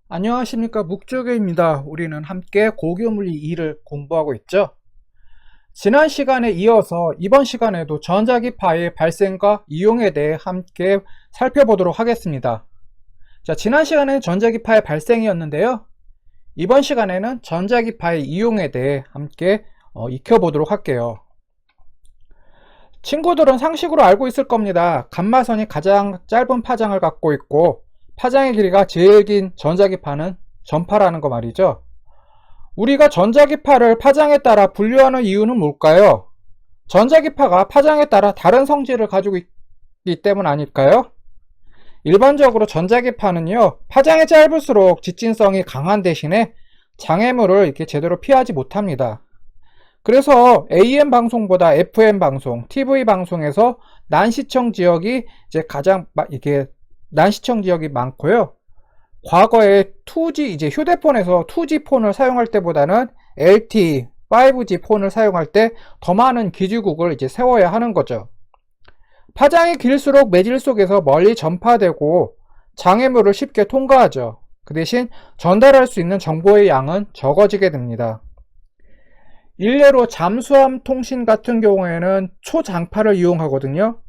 안녕하십니까, 묵조교입니다. 우리는 함께 고교물리 2를 공부하고 있죠. 지난 시간에 이어서 이번 시간에도 전자기파의 발생과 이용에 대해 함께 살펴보도록 하겠습니다. 자, 지난 시간에는 전자기파의 발생이었는데요. 이번 시간에는 전자기파의 이용에 대해 함께 익혀보도록 할게요. 친구들은 상식으로 알고 있을 겁니다. 감마선이 가장 짧은 파장을 갖고 있고 파장의 길이가 제일 긴 전자기파는 전파라는 거 말이죠. 우리가 전자기파를 파장에 따라 분류하는 이유는 뭘까요? 전자기파가 파장에 따라 다른 성질을 가지고 있기 때문 아닐까요? 일반적으로 전자기파는요, 파장이 짧을수록 지진성이 강한 대신에 장애물을 이렇게 제대로 피하지 못합니다. 그래서 AM 방송보다 FM 방송, TV 방송에서 난시청 지역이 이제 가장 이게 난시청 지역이 많고요. 과거에 2G 이제 휴대폰에서 2G 폰을 사용할 때보다는 LTE, 5G 폰을 사용할 때 더 많은 기지국을 이제 세워야 하는 거죠. 파장이 길수록 매질 속에서 멀리 전파되고 장애물을 쉽게 통과하죠. 그 대신 전달할 수 있는 정보의 양은 적어지게 됩니다. 일례로 잠수함 통신 같은 경우에는 초장파를 이용하거든요.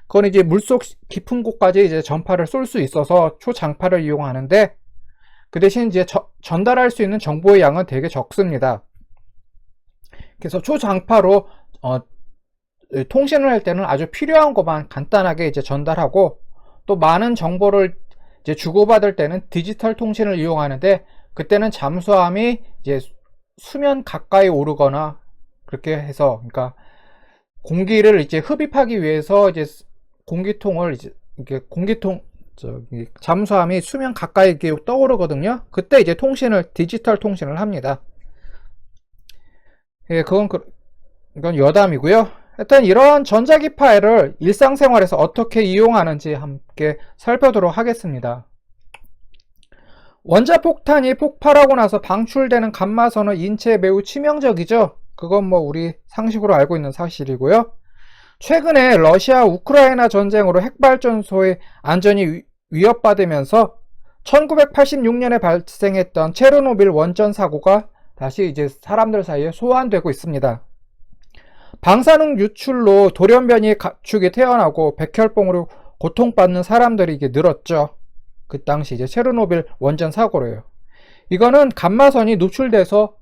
그건 이제 물속 깊은 곳까지 이제 전파를 쏠 수 있어서 초장파를 이용하는데, 그 대신 이제 전달할 수 있는 정보의 양은 되게 적습니다. 그래서 초장파로 통신을 할 때는 아주 필요한 것만 간단하게 이제 전달하고, 또 많은 정보를 이제 주고받을 때는 디지털 통신을 이용하는데, 그때는 잠수함이 이제 수면 가까이 오르거나 그렇게 해서, 그러니까 공기를 이제 흡입하기 위해서 이제 공기통을 이제 이렇게 잠수함이 수면 가까이 이렇게 떠오르거든요. 그때 이제 디지털 통신을 합니다. 예, 이건 여담이고요. 일단 이러한 전자기파를 일상생활에서 어떻게 이용하는지 함께 살펴보도록 하겠습니다. 원자폭탄이 폭발하고 나서 방출되는 감마선은 인체에 매우 치명적이죠. 그건 뭐 우리 상식으로 알고 있는 사실이고요. 최근에 러시아 우크라이나 전쟁으로 핵발전소의 안전이 위협받으면서 1986년에 발생했던 체르노빌 원전 사고가 다시 이제 사람들 사이에 소환되고 있습니다. 방사능 유출로 돌연변이 가축이 태어나고 백혈병으로 고통받는 사람들이 이게 늘었죠. 그 당시 이제 체르노빌 원전 사고로요. 이거는 감마선이 노출돼서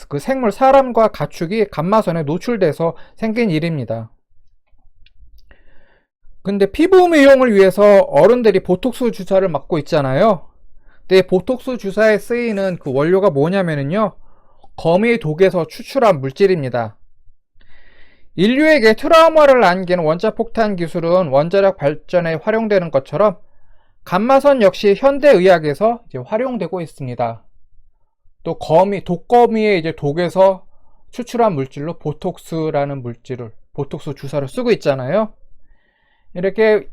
그 생물 사람과 가축이 감마선에 노출돼서 생긴 일입니다. 근데 피부 미용을 위해서 어른들이 보톡스 주사를 맞고 있잖아요. 근데 보톡스 주사에 쓰이는 그 원료가 뭐냐면요, 거미 독에서 추출한 물질입니다. 인류에게 트라우마를 안긴 원자폭탄 기술은 원자력 발전에 활용되는 것처럼 감마선 역시 현대의학에서 이제 활용되고 있습니다. 또 독거미의 이제 독에서 추출한 물질로 보톡스라는 보톡스 주사를 쓰고 있잖아요. 이렇게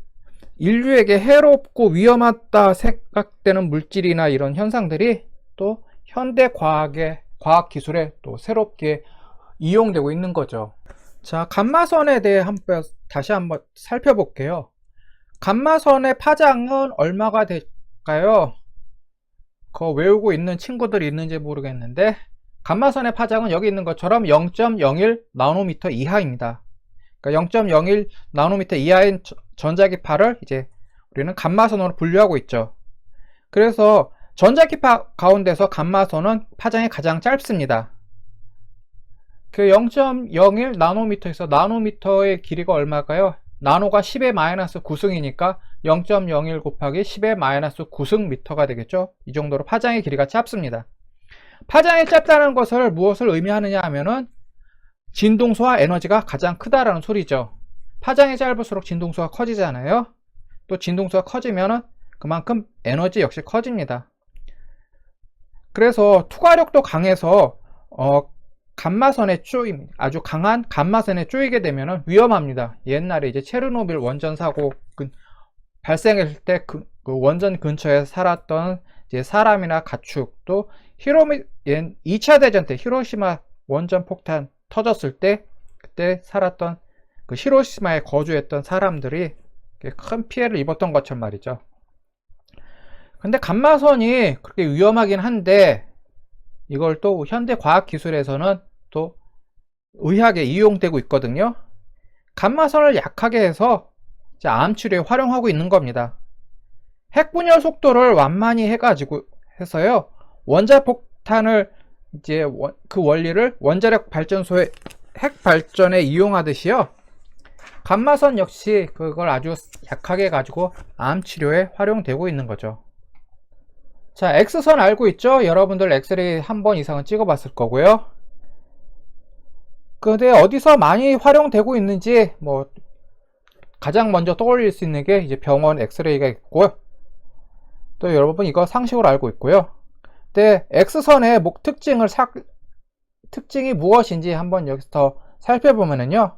인류에게 해롭고 위험하다 생각되는 물질이나 이런 현상들이 또 현대 과학 기술에 또 새롭게 이용되고 있는 거죠. 자, 감마선에 대해 다시 한번 살펴볼게요. 감마선의 파장은 얼마가 될까요? 그거 외우고 있는 친구들이 있는지 모르겠는데, 감마선의 파장은 여기 있는 것처럼 0.01 나노미터 이하입니다. 그러니까 0.01 나노미터 이하인 전자기파를 이제 우리는 감마선으로 분류하고 있죠. 그래서 전자기파 가운데서 감마선은 파장이 가장 짧습니다. 그 0.01 나노미터에서 나노미터의 길이가 얼마일까요? 나노가 10의 마이너스 9승이니까 0.01 곱하기 10의 마이너스 9승 미터가 되겠죠. 이 정도로 파장의 길이가 짧습니다. 파장이 짧다는 것을 무엇을 의미하느냐 하면은 진동수와 에너지가 가장 크다라는 소리죠. 파장이 짧을수록 진동수가 커지잖아요. 또 진동수가 커지면은 그만큼 에너지 역시 커집니다. 그래서 투과력도 강해서 감마선에 아주 강한 감마선에 쪼이게 되면 위험합니다. 옛날에 이제 체르노빌 원전 사고 발생했을 때 그 원전 근처에 살았던 이제 사람이나 가축, 또 2차 대전 때 히로시마 원전 폭탄 터졌을 때 그때 살았던 그 히로시마에 거주했던 사람들이 큰 피해를 입었던 것처럼 말이죠. 근데 감마선이 그렇게 위험하긴 한데 이걸 또 현대 과학 기술에서는 또 의학에 이용되고 있거든요. 감마선을 약하게 해서 이제 암 치료에 활용하고 있는 겁니다. 핵 분열 속도를 완만히 해가지고 해서요. 원자 폭탄을 이제 그 원리를 원자력 발전소의 핵 발전에 이용하듯이요. 감마선 역시 그걸 아주 약하게 가지고 암 치료에 활용되고 있는 거죠. 자, X선 알고 있죠? 여러분들 엑스레이 한 번 이상은 찍어 봤을 거고요. 근데 어디서 많이 활용되고 있는지 뭐 가장 먼저 떠올릴 수 있는 게 이제 병원 엑스레이가 있고요. 또 여러분 이거 상식으로 알고 있고요. 근데 X선의 특징이 무엇인지 한번 여기서 더 살펴보면은요.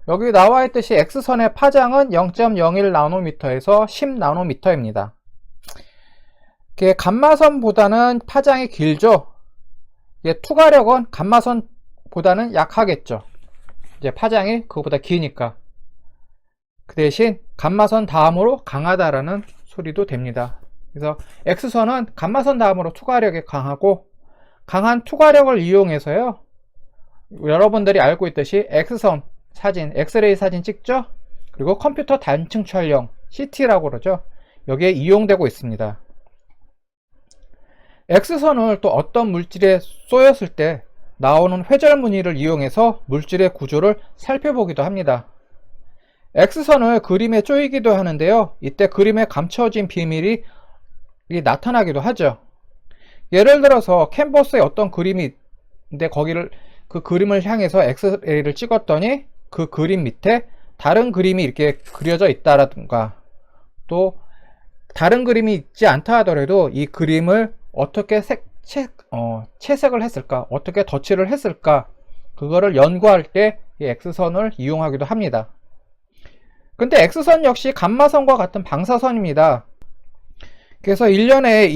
여기 나와 있듯이 X선의 파장은 0.01나노미터에서 10나노미터입니다. 감마선보다는 파장이 길죠. 투과력은 감마선보다는 약하겠죠. 이제 파장이 그거보다 기니까. 그 대신 감마선 다음으로 강하다라는 소리도 됩니다. 그래서 X선은 감마선 다음으로 투과력이 강하고, 강한 투과력을 이용해서요, 여러분들이 알고 있듯이 X선 사진, 엑스레이 사진 찍죠? 그리고 컴퓨터 단층 촬영, CT라고 그러죠. 여기에 이용되고 있습니다. X선을 또 어떤 물질에 쏘였을 때 나오는 회절 무늬를 이용해서 물질의 구조를 살펴보기도 합니다. X선을 그림에 쪼이기도 하는데요. 이때 그림에 감춰진 비밀이 나타나기도 하죠. 예를 들어서 캔버스에 어떤 그림이 있는데 그 그림을 향해서 엑스레이를 찍었더니 그 그림 밑에 다른 그림이 이렇게 그려져 있다라든가, 또 다른 그림이 있지 않다 하더라도 이 그림을 어떻게 채색을 했을까, 어떻게 덧칠을 했을까, 그거를 연구할 때 이 X선을 이용하기도 합니다. 근데 X선 역시 감마선과 같은 방사선입니다. 그래서 1년에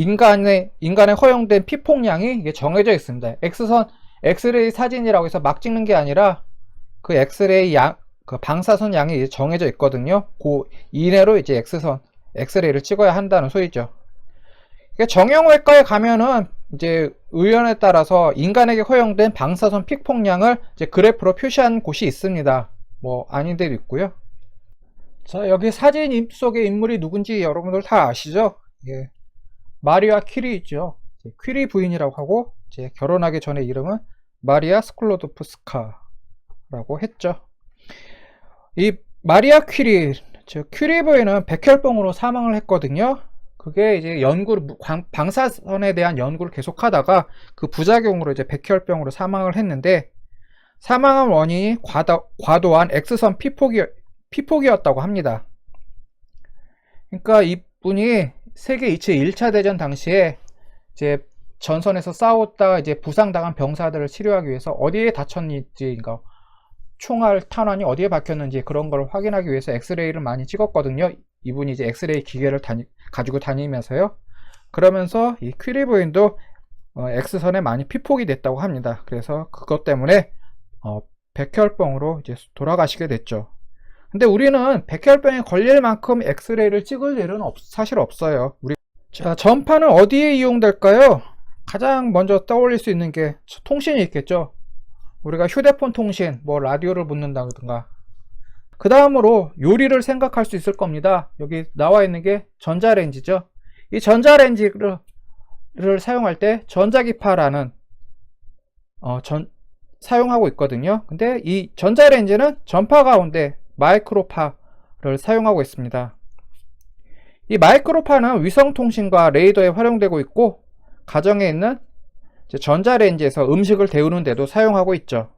인간에 허용된 피폭량이 이게 정해져 있습니다. X선 엑스레이 사진이라고 해서 막 찍는 게 아니라 그 엑스레이 그 방사선 양이 정해져 있거든요. 그 이내로 이제 엑스레이를 찍어야 한다는 소리죠. 정형외과에 가면은 이제 의원에 따라서 인간에게 허용된 방사선 피폭량을 이제 그래프로 표시한 곳이 있습니다. 뭐 아닌 데도 있고요. 자, 여기 사진 속의 인물이 누군지 여러분들 다 아시죠? 예. 마리아 퀴리 있죠. 퀴리 부인이라고 하고, 이제 결혼하기 전에 이름은 마리아 스클로도프스카라고 했죠. 이 마리아 퀴리, 퀴리 부인은 백혈병으로 사망을 했거든요. 그게 이제 방사선에 대한 연구를 계속하다가 그 부작용으로 이제 백혈병으로 사망을 했는데, 사망한 원인이 과도한 X선 피폭이었다고 합니다. 그러니까 이분이 세계 1차 대전 당시에 이제 전선에서 싸웠다가 이제 부상당한 병사들을 치료하기 위해서 어디에 다쳤는지, 그러니까 총알 탄환이 어디에 박혔는지 그런 걸 확인하기 위해서 엑스레이를 많이 찍었거든요. 이분이 이제 엑스레이 기계를 가지고 다니면서요. 그러면서 이 퀴리 부인도 X선에 많이 피폭이 됐다고 합니다. 그래서 그것 때문에 백혈병으로 이제 돌아가시게 됐죠. 근데 우리는 백혈병에 걸릴 만큼 엑스레이를 찍을 일은 사실 없어요. 자, 전파는 어디에 이용될까요? 가장 먼저 떠올릴 수 있는 게 통신이 있겠죠. 우리가 휴대폰 통신, 뭐 라디오를 묻는다든가. 그 다음으로 요리를 생각할 수 있을 겁니다. 여기 나와 있는 게 전자레인지죠. 이 전자레인지를 사용할 때 전자기파라는 사용하고 있거든요. 근데 이 전자레인지는 전파 가운데 마이크로파를 사용하고 있습니다. 이 마이크로파는 위성통신과 레이더에 활용되고 있고, 가정에 있는 전자레인지에서 음식을 데우는 데도 사용하고 있죠.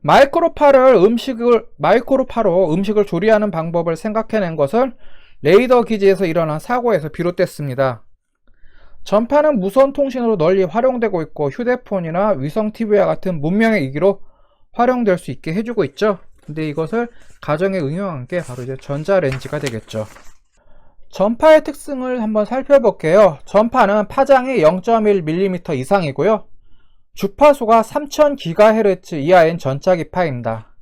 마이크로파로 음식을 조리하는 방법을 생각해낸 것은 레이더 기지에서 일어난 사고에서 비롯됐습니다. 전파는 무선 통신으로 널리 활용되고 있고, 휴대폰이나 위성 TV와 같은 문명의 기기로 활용될 수 있게 해주고 있죠. 근데 이것을 가정에 응용한 게 바로 이제 전자레인지가 되겠죠. 전파의 특성을 한번 살펴볼게요. 전파는 파장이 0.1mm 이상이고요. 주파수가 3000GHz 이하인 전자기파입니다.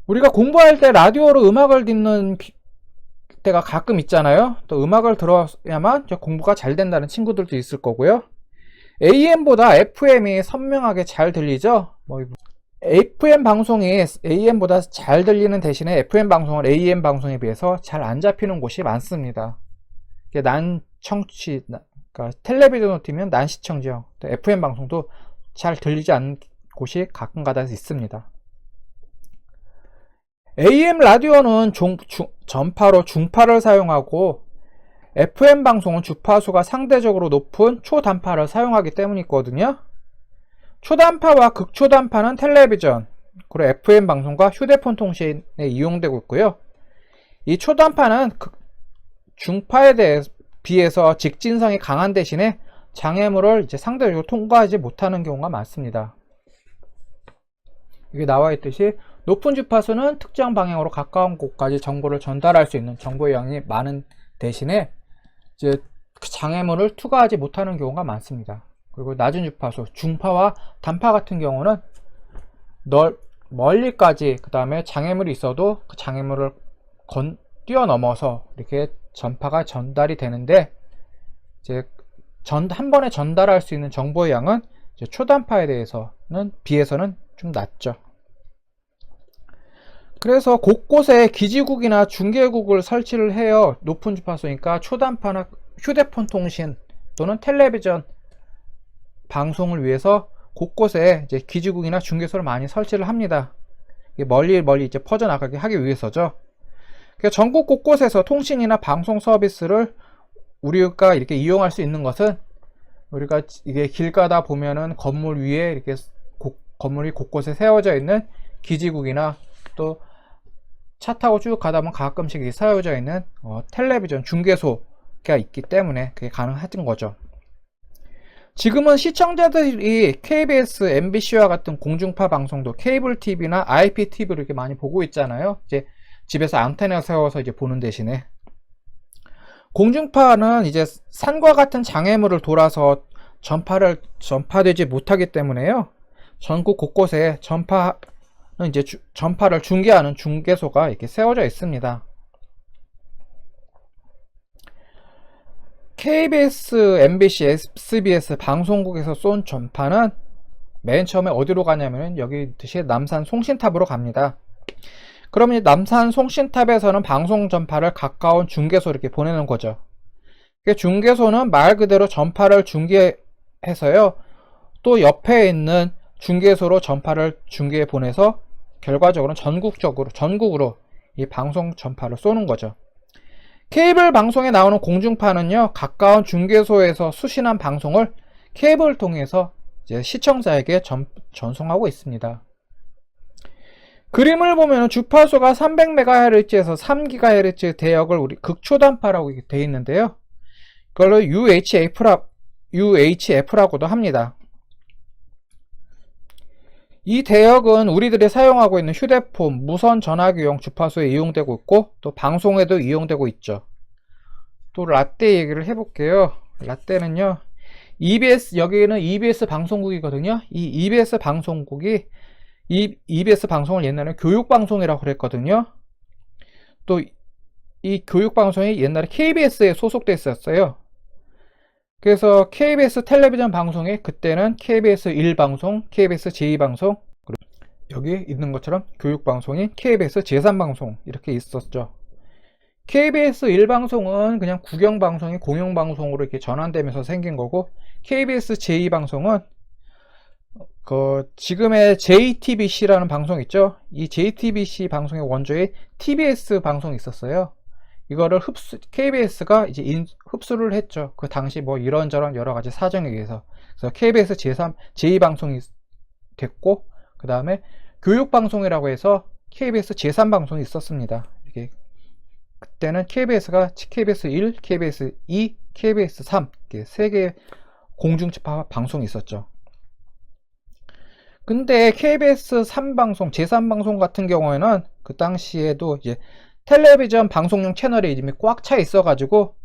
우리가 공부할 때 라디오로 음악을 듣는 때가 가끔 있잖아요. 또 음악을 들어야만 공부가 잘 된다는 친구들도 있을 거고요. AM보다 FM이 선명하게 잘 들리죠. FM 방송이 AM보다 잘 들리는 대신에 FM 방송은 AM 방송에 비해서 잘 안 잡히는 곳이 많습니다. 난청취, 그러니까 텔레비전으로 뛰면 난시청죠. FM 방송도 잘 들리지 않는 곳이 가끔가다 있습니다. AM 라디오는 전파로 중파를 사용하고 FM 방송은 주파수가 상대적으로 높은 초단파를 사용하기 때문이거든요. 초단파와 극초단파는 텔레비전, 그리고 FM 방송과 휴대폰 통신에 이용되고 있고요. 이 초단파는 중파에 비해서 직진성이 강한 대신에 장애물을 상대적으로 통과하지 못하는 경우가 많습니다. 여기 나와 있듯이 높은 주파수는 특정 방향으로 가까운 곳까지 정보를 전달할 수 있는 정보의 양이 많은 대신에 장애물을 투과하지 못하는 경우가 많습니다. 그리고 낮은 주파수, 중파와 단파 같은 경우는 멀리까지 그 다음에 장애물이 있어도 그 장애물을 뛰어넘어서 이렇게 전파가 전달이 되는데 한 번에 전달할 수 있는 정보의 양은 초단파에 비해서는 좀 낮죠. 그래서 곳곳에 기지국이나 중계국을 설치를 해요. 높은 주파수니까 초단파나 휴대폰 통신 또는 텔레비전 방송을 위해서 곳곳에 기지국이나 중계소를 많이 설치를 합니다. 멀리 퍼져나가게 하기 위해서죠. 전국 곳곳에서 통신이나 방송 서비스를 우리가 이렇게 이용할 수 있는 것은 우리가 이게 길 가다 보면은 건물 위에 이렇게 건물이 곳곳에 세워져 있는 기지국이나 또 차 타고 쭉 가다 보면 가끔씩 세워져 있는 텔레비전 중계소가 있기 때문에 그게 가능한 거죠. 지금은 시청자들이 KBS, MBC와 같은 공중파 방송도 케이블 TV나 IPTV를 이렇게 많이 보고 있잖아요. 집에서 안테나 세워서 보는 대신에 공중파는 산과 같은 장애물을 돌아서 전파되지 못하기 때문에요. 전국 곳곳에 전파를 중계하는 중계소가 이렇게 세워져 있습니다. KBS, MBC, SBS 방송국에서 쏜 전파는 맨 처음에 어디로 가냐면 여기 있듯이 남산 송신탑으로 갑니다. 그럼 남산 송신탑에서는 방송 전파를 가까운 중계소 이렇게 보내는 거죠. 중계소는 말 그대로 전파를 중계해서요. 또 옆에 있는 중계소로 전파를 중계해 보내서 결과적으로는 전국으로 이 방송 전파를 쏘는 거죠. 케이블 방송에 나오는 공중파는요, 가까운 중계소에서 수신한 방송을 케이블을 통해서 시청자에게 전송하고 있습니다. 그림을 보면 주파수가 300MHz에서 3GHz 대역을 우리 극초단파라고 되어 있는데요. 그걸로 UHF라고도 합니다. 이 대역은 우리들이 사용하고 있는 휴대폰, 무선 전화기용 주파수에 이용되고 있고 또 방송에도 이용되고 있죠. 또 라떼 얘기를 해볼게요. 라떼는요, 여기는 EBS 방송국이거든요. 이 EBS 방송국이 EBS 방송을 옛날에 교육방송이라고 그랬거든요. 또 이 교육방송이 옛날에 KBS에 소속돼 있었어요. 그래서 KBS 텔레비전 방송에 그때는 KBS 1방송, KBS 제2방송, 여기 있는 것처럼 교육방송인 KBS 제3방송 이렇게 있었죠. KBS 1방송은 그냥 구경방송이 공영방송으로 이렇게 전환되면서 생긴 거고, KBS 제2방송은 지금의 JTBC라는 방송 있죠. 이 JTBC 방송의 원조에 TBS 방송이 있었어요. 이거를 KBS가 흡수를 했죠. 그 당시 이런저런 여러 가지 사정에 의해서. 그래서 KBS 제2방송이 됐고, 그 다음에 교육방송이라고 해서 KBS 제3방송이 있었습니다. 그때는 KBS가 KBS 1, KBS 2, KBS 3 이렇게 3개의 공중파 방송이 있었죠. 근데 KBS 3방송, 제3방송 같은 경우에는 그 당시에도 텔레비전 방송용 채널이 이미 꽉 차 있어가지고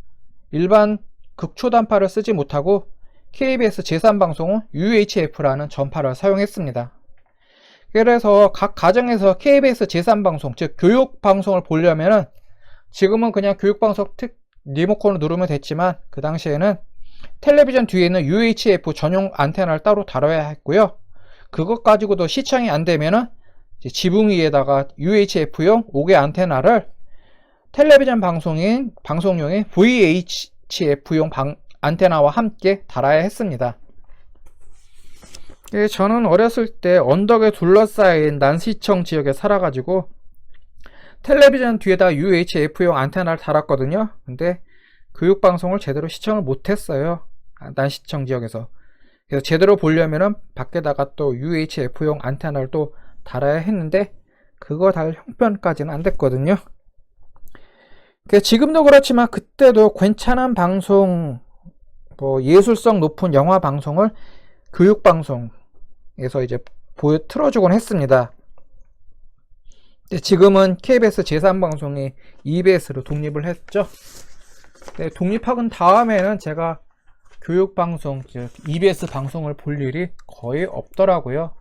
일반 극초단파를 쓰지 못하고 KBS 제3방송은 UHF라는 전파를 사용했습니다. 그래서 각 가정에서 KBS 제3방송, 즉 교육방송을 보려면은 지금은 그냥 교육방송 리모컨을 누르면 됐지만 그 당시에는 텔레비전 뒤에 있는 UHF 전용 안테나를 따로 달아야 했고요. 그것 가지고도 시청이 안 되면은 지붕 위에다가 UHF용 5개 안테나를 텔레비전 방송용인 VHF용 안테나와 함께 달아야 했습니다. 저는 어렸을 때 언덕에 둘러싸인 난시청 지역에 살아가지고 텔레비전 뒤에다 UHF용 안테나를 달았거든요. 근데 교육방송을 제대로 시청을 못했어요. 난시청 지역에서. 그래서 제대로 보려면은 밖에다가 또 UHF용 안테나를 또 달아야 했는데 그거 달 형편까지는 안 됐거든요. 지금도 그렇지만 그때도 괜찮은 방송, 예술성 높은 영화 방송을 교육방송에서 이제 틀어주곤 했습니다. 지금은 KBS 제3방송이 EBS로 독립을 했죠. 독립하건 다음에는 제가 교육방송, 즉 EBS 방송을 볼 일이 거의 없더라고요.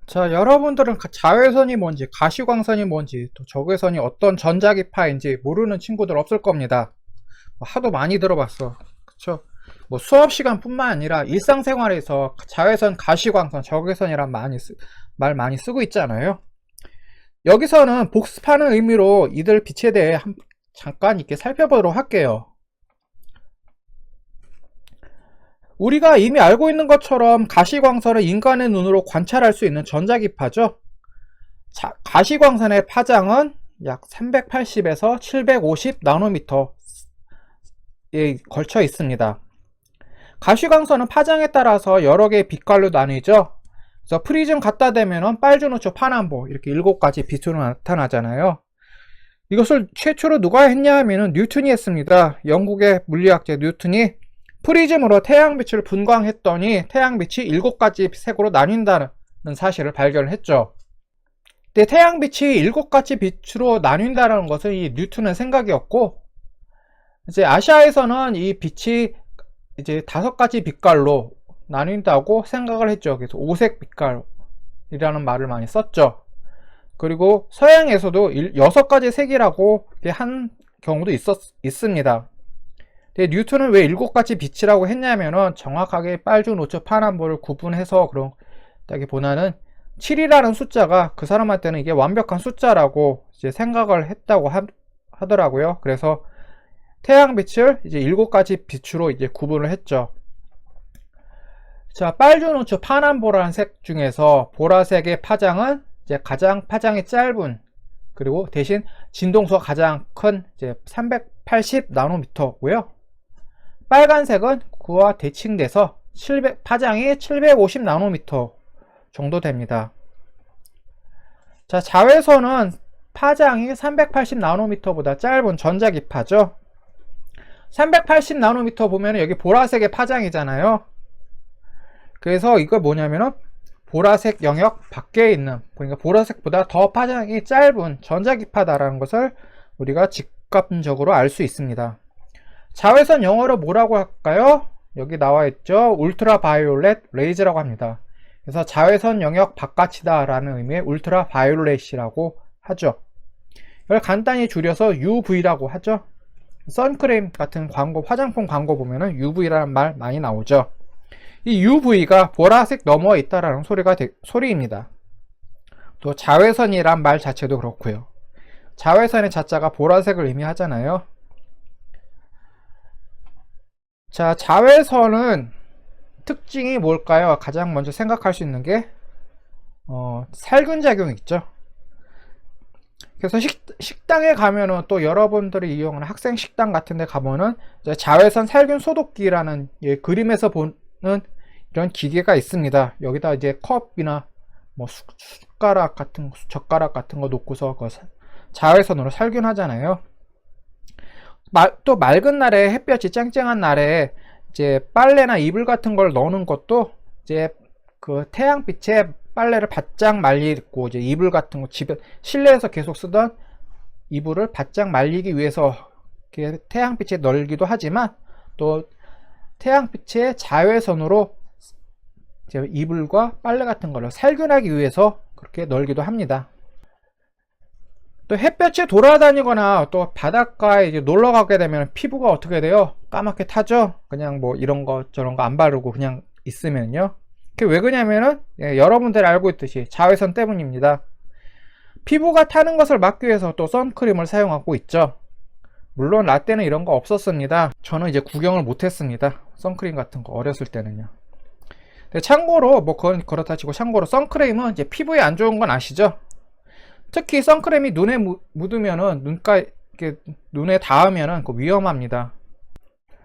자, 여러분들은 자외선이 뭔지, 가시광선이 뭔지, 또 적외선이 어떤 전자기파인지 모르는 친구들 없을 겁니다. 하도 많이 들어봤어. 그쵸? 수업 시간뿐만 아니라 일상생활에서 자외선, 가시광선, 적외선이란 말 많이 쓰고 있잖아요. 여기서는 복습하는 의미로 이들 빛에 대해 잠깐 이렇게 살펴보도록 할게요. 우리가 이미 알고 있는 것처럼 가시광선은 인간의 눈으로 관찰할 수 있는 전자기파죠. 가시광선의 파장은 약 380에서 750 나노미터에 걸쳐 있습니다. 가시광선은 파장에 따라서 여러 개의 빛깔로 나뉘죠. 그래서 프리즘 갖다 대면 빨주노초 파남보 이렇게 7가지 빛으로 나타나잖아요. 이것을 최초로 누가 했냐 하면 뉴턴이 했습니다. 영국의 물리학자 뉴턴이 프리즘으로 태양빛을 분광했더니 태양빛이 7가지 색으로 나뉜다는 사실을 발견했죠. 근데 태양빛이 7가지 빛으로 나뉜다는 것은 이 뉴턴의 생각이었고, 이제 아시아에서는 이 빛이 이제 5가지 빛깔로 나뉜다고 생각을 했죠. 그래서 5색 빛깔이라는 말을 많이 썼죠. 그리고 서양에서도 6가지 색이라고 한 경우도 있습니다. 근데 뉴턴은 왜 7가지 빛이라고 했냐면은 정확하게 빨주, 노초, 파남보를 구분해서 그런다기보다는 7이라는 숫자가 그 사람한테는 이게 완벽한 숫자라고 이제 생각을 했다고 하더라고요. 그래서 태양빛을 이제 7가지 빛으로 이제 구분을 했죠. 자, 빨주, 노초, 파남보라는 색 중에서 보라색의 파장은 이제 가장 파장이 짧은, 그리고 대신 진동수가 가장 큰 이제 380 나노미터고요. 빨간색은 그와 대칭돼서 파장이 750 나노미터 정도 됩니다. 자, 자외선은 파장이 380 나노미터보다 짧은 전자기파죠. 380 나노미터 보면 여기 보라색의 파장이잖아요. 그래서 이거 뭐냐면은 보라색 영역 밖에 있는, 그러니까 보라색보다 더 파장이 짧은 전자기파다라는 것을 우리가 직감적으로 알 수 있습니다. 자외선 영어로 뭐라고 할까요? 여기 나와 있죠. 울트라 바이올렛 레이즈라고 합니다. 그래서 자외선 영역 바깥이다 라는 의미의 울트라 바이올렛이라고 하죠. 이걸 간단히 줄여서 UV라고 하죠. 선크림 같은 광고, 화장품 광고 보면은 UV라는 말 많이 나오죠. 이 UV가 보라색 너머에 있다라는 소리입니다. 또 자외선이란 말 자체도 그렇고요. 자외선의 자자가 보라색을 의미하잖아요. 자, 자외선은 특징이 뭘까요? 가장 먼저 생각할 수 있는 게 살균 작용이 있죠. 그래서 식당에 가면은, 또 여러분들이 이용하는 학생 식당 같은 데 가면은 자외선 살균 소독기라는 그림에서 보는 이런 기계가 있습니다. 여기다 이제 컵이나 숟가락 같은, 젓가락 같은 거 놓고서 자외선으로 살균하잖아요. 또 맑은 날에, 햇볕이 쨍쨍한 날에 이제 빨래나 이불 같은 걸 넣는 것도 이제 그 태양빛에 빨래를 바짝 말리고, 이제 이불 같은 거 집에 실내에서 계속 쓰던 이불을 바짝 말리기 위해서 태양빛에 널기도 하지만, 또 태양빛의 자외선으로 이제 이불과 빨래 같은 걸로 살균하기 위해서 그렇게 널기도 합니다. 또 햇볕에 돌아다니거나 또 바닷가에 이제 놀러 가게 되면 피부가 어떻게 돼요? 까맣게 타죠? 그냥 뭐 이런 거 저런 거 안 바르고 그냥 있으면요. 그게 왜 그러냐면은 여러분들 알고 있듯이 자외선 때문입니다. 피부가 타는 것을 막기 위해서 또 선크림을 사용하고 있죠. 물론 라떼는 이런 거 없었습니다. 저는 이제 구경을 못 했습니다. 선크림 같은 거 어렸을 때는요. 근데 참고로 뭐 그건 그렇다 치고 참고로 선크림은 이제 피부에 안 좋은 건 아시죠? 특히 선크림이 눈에 묻으면은 눈에 닿으면은 위험합니다.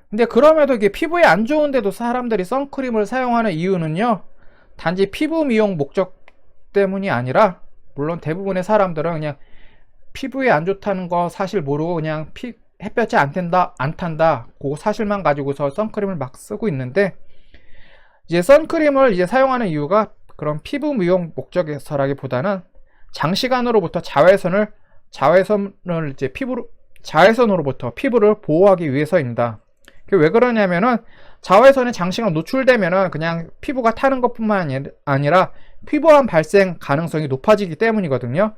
근데 그럼에도 이게 피부에 안 좋은데도 사람들이 선크림을 사용하는 이유는요, 단지 피부 미용 목적 때문이 아니라, 물론 대부분의 사람들은 그냥 피부에 안 좋다는 거 사실 모르고 그냥 햇볕에 안 탄다 그 사실만 가지고서 선크림을 막 쓰고 있는데, 이제 선크림을 이제 사용하는 이유가 그런 피부 미용 목적에서라기보다는 장시간으로부터 자외선을 이제 자외선으로부터 피부를 보호하기 위해서입니다. 왜 그러냐면은 자외선에 장시간 노출되면은 그냥 피부가 타는 것뿐만 아니라 피부암 발생 가능성이 높아지기 때문이거든요.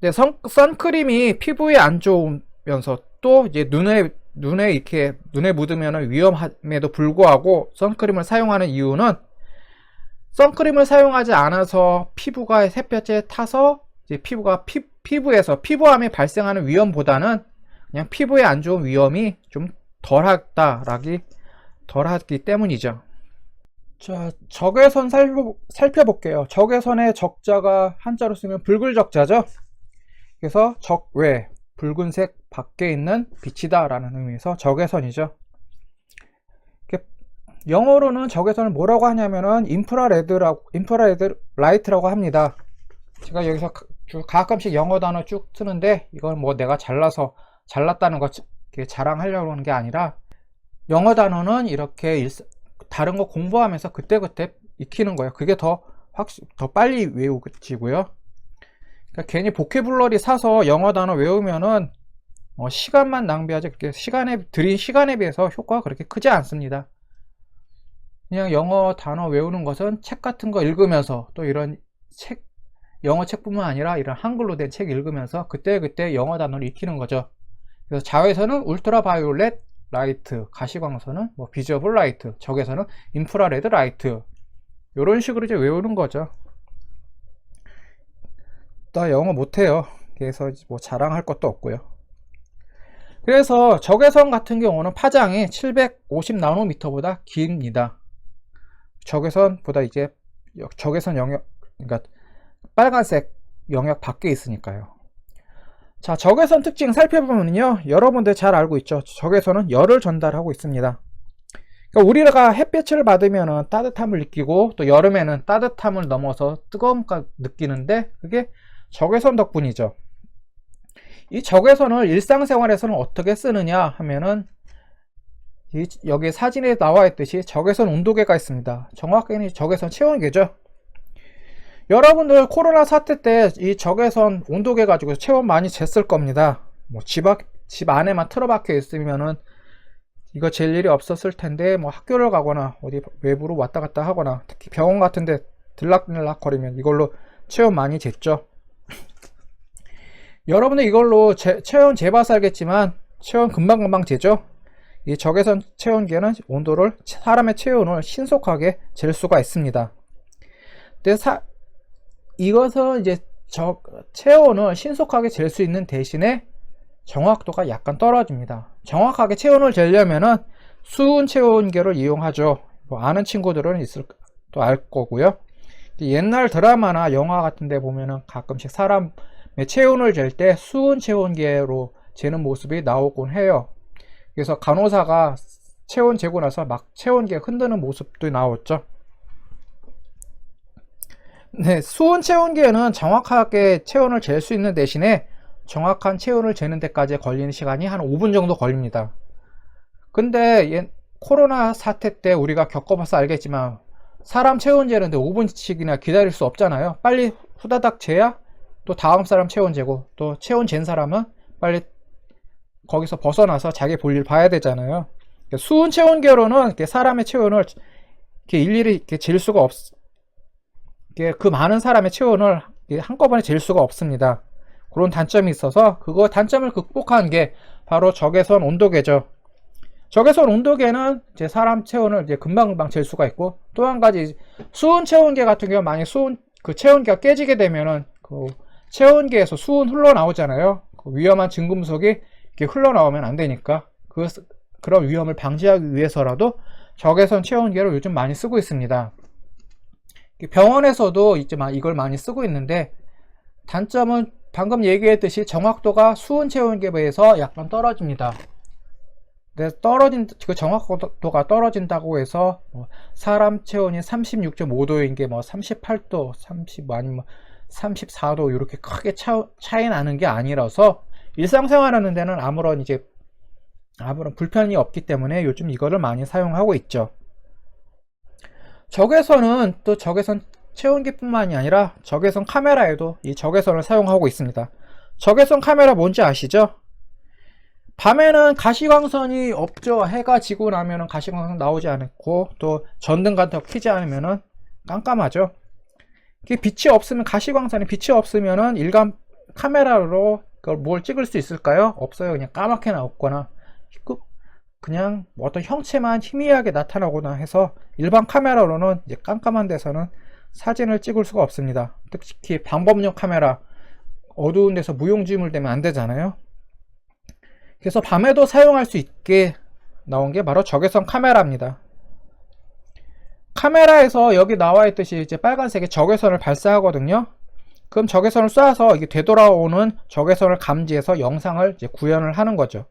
근데 선크림이 피부에 안 좋으면서 또 이제 눈에 묻으면 위험함에도 불구하고 선크림을 사용하는 이유는, 선크림을 사용하지 않아서 피부가 햇볕에 타서 이제 피부에서 피부암이 발생하는 위험보다는 그냥 피부에 안 좋은 위험이 좀 덜하기 때문이죠. 자, 적외선 살펴볼게요. 적외선의 적자가 한자로 쓰면 붉을적자죠. 그래서 적외, 붉은색 밖에 있는 빛이다 라는 의미에서 적외선이죠. 영어로는 적외선을 뭐라고 하냐면은 인프라레드 라이트라고 합니다. 제가 여기서 가끔씩 영어 단어 쭉 쓰는데, 이건 뭐 내가 잘났다는 거 자랑하려고 하는 게 아니라, 영어 단어는 이렇게 다른 거 공부하면서 그때그때 익히는 거예요. 그게 더 빨리 외우지고요. 그러니까 괜히 보캐블러리 사서 영어 단어 외우면은 시간만 낭비하지, 그렇게 들인 시간에 비해서 효과가 그렇게 크지 않습니다. 그냥 영어 단어 외우는 것은 책 같은 거 읽으면서, 또 이런 영어 책뿐만 아니라 이런 한글로 된 책 읽으면서 그때그때 영어 단어를 익히는 거죠. 그래서 자외선은 울트라바이올렛 라이트, 가시광선은 뭐 비저블 라이트, 적외선은 인프라레드 라이트, 이런 식으로 이제 외우는 거죠. 나 영어 못해요. 그래서 뭐 자랑할 것도 없고요. 그래서 적외선 같은 경우는 파장이 750나노미터보다 깁니다. 적외선보다 이제 적외선 영역, 그러니까 빨간색 영역 밖에 있으니까요. 자, 적외선 특징 살펴보면요, 여러분들 잘 알고 있죠. 적외선은 열을 전달하고 있습니다. 그러니까 우리가 햇볕을 받으면 따뜻함을 느끼고, 또 여름에는 따뜻함을 넘어서 뜨거움을 느끼는데, 그게 적외선 덕분이죠. 이 적외선을 일상생활에서는 어떻게 쓰느냐 하면은, 여기 사진에 나와 있듯이 적외선 온도계가 있습니다. 정확히는 적외선 체온계죠. 여러분들 코로나 사태 때 이 적외선 온도계 가지고 체온 많이 쟀을 겁니다. 뭐 집 안에만 틀어박혀 있으면은 이거 잴 일이 없었을 텐데, 뭐 학교를 가거나 어디 외부로 왔다 갔다 하거나, 특히 병원 같은데 들락날락 거리면 이걸로 체온 많이 쟀죠. 여러분들 이걸로 체온 재봐서 알겠지만 체온 금방금방 재죠. 이 적외선 체온계는 사람의 체온을 신속하게 잴 수가 있습니다. 근데 이것은 이제 체온을 신속하게 잴 수 있는 대신에 정확도가 약간 떨어집니다. 정확하게 체온을 재려면은 수은 체온계를 이용하죠. 뭐 아는 친구들은 또 알 거고요. 옛날 드라마나 영화 같은 데 보면은 가끔씩 사람의 체온을 잴 때 수은 체온계로 재는 모습이 나오곤 해요. 그래서 간호사가 체온 재고 나서 막 체온계 흔드는 모습도 나왔죠. 네, 수은 체온계는 정확하게 체온을 잴 수 있는 대신에 정확한 체온을 재는 데까지 걸리는 시간이 한 5분 정도 걸립니다. 근데 코로나 사태 때 우리가 겪어봐서 알겠지만, 사람 체온 재는데 5분씩이나 기다릴 수 없잖아요. 빨리 후다닥 재야 또 다음 사람 체온 재고, 또 체온 잰 사람은 빨리 거기서 벗어나서 자기 볼일 봐야 되잖아요. 수은 체온계로는 사람의 체온을 일일이 잴 수가 그 많은 사람의 체온을 한꺼번에 잴 수가 없습니다. 그런 단점이 있어서 그거 단점을 극복한 게 바로 적외선 온도계죠. 적외선 온도계는 이제 사람 체온을 이제 금방금방 잴 수가 있고, 또 한 가지 수온 체온계 같은 경우 만약 그 체온계가 깨지게 되면은 그 체온계에서 수온 흘러나오잖아요. 그 위험한 진금속이 이렇게 흘러나오면 안 되니까 그런 위험을 방지하기 위해서라도 적외선 체온계를 요즘 많이 쓰고 있습니다. 병원에서도 이제 이걸 많이 쓰고 있는데, 단점은 방금 얘기했듯이 정확도가 수온 체온계에 비해서 약간 떨어집니다. 그 정확도가 떨어진다고 해서 사람 체온이 36.5도인 게 38도, 아니면 34도 이렇게 크게 차이 나는 게 아니라서 일상생활하는 데는 아무런 불편이 없기 때문에 요즘 이거를 많이 사용하고 있죠. 적외선은 또 적외선 체온계뿐만이 아니라 적외선 카메라에도 이 적외선을 사용하고 있습니다. 적외선 카메라 뭔지 아시죠? 밤에는 가시광선이 없죠. 해가 지고 나면은 가시광선 나오지 않고, 또 전등 같은 거 켜지 않으면은 깜깜하죠. 빛이 없으면, 가시광선이 빛이 없으면은 일반 카메라로 그걸 뭘 찍을 수 있을까요? 없어요. 그냥 까맣게 나오거나 그냥 어떤 형체만 희미하게 나타나거나 해서 일반 카메라로는 이제 깜깜한 데서는 사진을 찍을 수가 없습니다. 특히 방범용 카메라, 어두운 데서 무용지물 되면 안 되잖아요. 그래서 밤에도 사용할 수 있게 나온 게 바로 적외선 카메라입니다. 카메라에서 여기 나와 있듯이 이제 빨간색의 적외선을 발사하거든요. 그럼 적외선을 쏴서 이게 되돌아오는 적외선을 감지해서 영상을 이제 구현을 하는 거죠.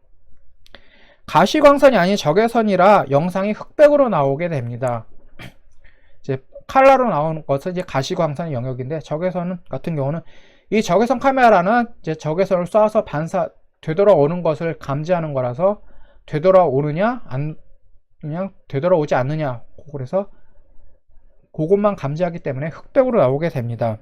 가시광선이 아닌 적외선이라 영상이 흑백으로 나오게 됩니다. 이제 칼라로 나오는 것은 이제 가시광선의 영역인데, 적외선 같은 경우는 이 적외선 카메라는 이제 적외선을 쏴서 되돌아오는 것을 감지하는 거라서 되돌아오느냐 그냥 되돌아오지 않느냐, 그래서 그것만 감지하기 때문에 흑백으로 나오게 됩니다.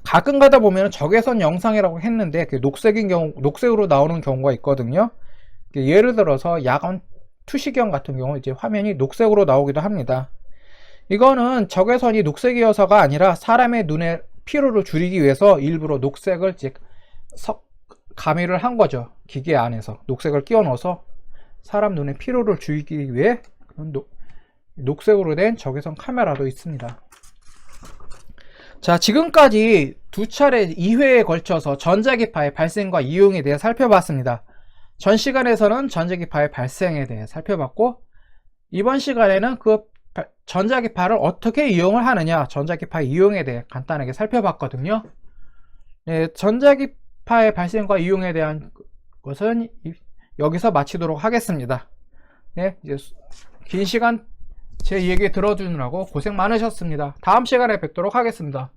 가끔 가다 보면 적외선 영상이라고 했는데 녹색으로 나오는 경우가 있거든요. 예를 들어서 야간 투시경 같은 경우 이제 화면이 녹색으로 나오기도 합니다. 이거는 적외선이 녹색이어서가 아니라 사람의 눈의 피로를 줄이기 위해서 일부러 녹색을 이제 가미를 한 거죠. 기계 안에서 녹색을 끼워 넣어서 사람 눈의 피로를 줄이기 위해 녹색으로 된 적외선 카메라도 있습니다. 자, 지금까지 2회에 걸쳐서 전자기파의 발생과 이용에 대해 살펴봤습니다. 전 시간에서는 전자기파의 발생에 대해 살펴봤고, 이번 시간에는 그 전자기파를 어떻게 이용을 하느냐, 전자기파의 이용에 대해 간단하게 살펴봤거든요. 네, 전자기파의 발생과 이용에 대한 것은 여기서 마치도록 하겠습니다. 네, 이제 긴 시간 제 얘기 들어주느라고 고생 많으셨습니다. 다음 시간에 뵙도록 하겠습니다.